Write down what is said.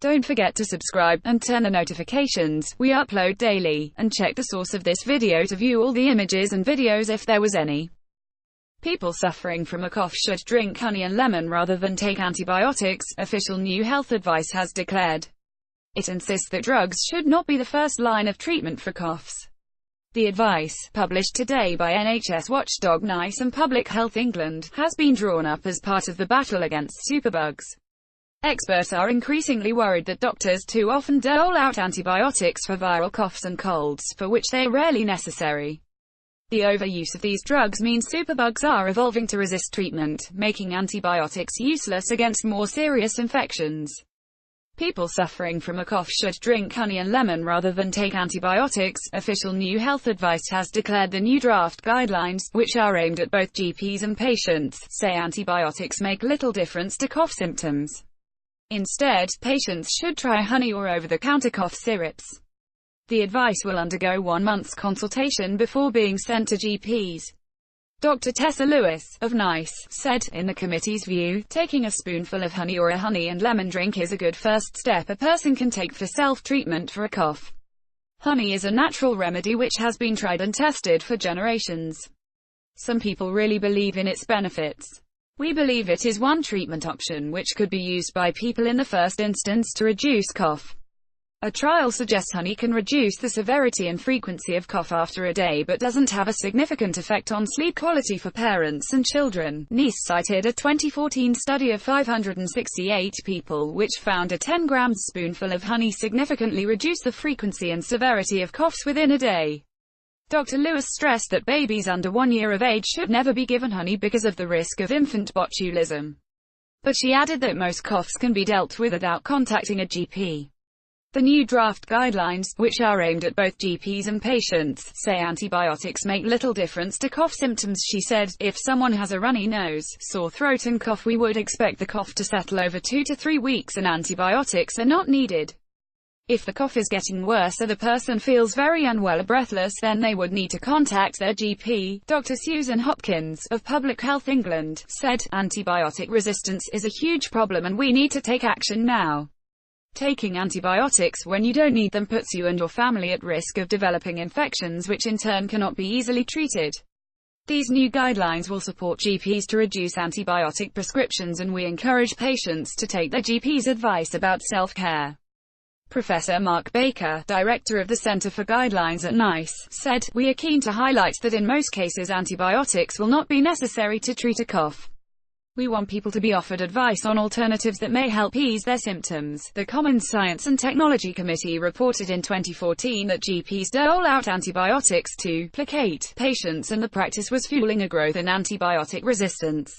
Don't forget to subscribe, and turn on notifications. We upload daily. And check the source of this video to view all the images and videos if there was any. People suffering from a cough should drink honey and lemon rather than take antibiotics, official new health advice has declared. It insists that drugs should not be the first line of treatment for coughs. The advice, published today by NHS watchdog NICE and Public Health England, has been drawn up as part of the battle against superbugs. Experts are increasingly worried that doctors too often dole out antibiotics for viral coughs and colds, for which they are rarely necessary. The overuse of these drugs means superbugs are evolving to resist treatment, making antibiotics useless against more serious infections. People suffering from a cough should drink honey and lemon rather than take antibiotics, official new health advice has declared. The new draft guidelines, which are aimed at both GPs and patients, say antibiotics make little difference to cough symptoms. Instead, patients should try honey or over-the-counter cough syrups. The advice will undergo 1 month's consultation before being sent to GPs. Dr. Tessa Lewis, of NICE, said, in the committee's view, taking a spoonful of honey or a honey and lemon drink is a good first step a person can take for self-treatment for a cough. Honey is a natural remedy which has been tried and tested for generations. Some people really believe in its benefits. We believe it is one treatment option which could be used by people in the first instance to reduce cough. A trial suggests honey can reduce the severity and frequency of cough after a day but doesn't have a significant effect on sleep quality for parents and children. NICE cited a 2014 study of 568 people which found a 10 grams spoonful of honey significantly reduced the frequency and severity of coughs within a day. Dr. Lewis stressed that babies under 1 year of age should never be given honey because of the risk of infant botulism. But she added that most coughs can be dealt with without contacting a GP. The new draft guidelines, which are aimed at both GPs and patients, say antibiotics make little difference to cough symptoms. She said, if someone has a runny nose, sore throat and cough, we would expect the cough to settle over 2 to 3 weeks and antibiotics are not needed. If the cough is getting worse or the person feels very unwell or breathless, then they would need to contact their GP. Dr. Susan Hopkins, of Public Health England, said, antibiotic resistance is a huge problem and we need to take action now. Taking antibiotics when you don't need them puts you and your family at risk of developing infections which in turn cannot be easily treated. These new guidelines will support GPs to reduce antibiotic prescriptions and we encourage patients to take their GP's advice about self-care. Professor Mark Baker, director of the Center for Guidelines at NICE, said, we are keen to highlight that in most cases antibiotics will not be necessary to treat a cough. We want people to be offered advice on alternatives that may help ease their symptoms. The Common Science and Technology Committee reported in 2014 that GPs dole out antibiotics to placate patients and the practice was fueling a growth in antibiotic resistance.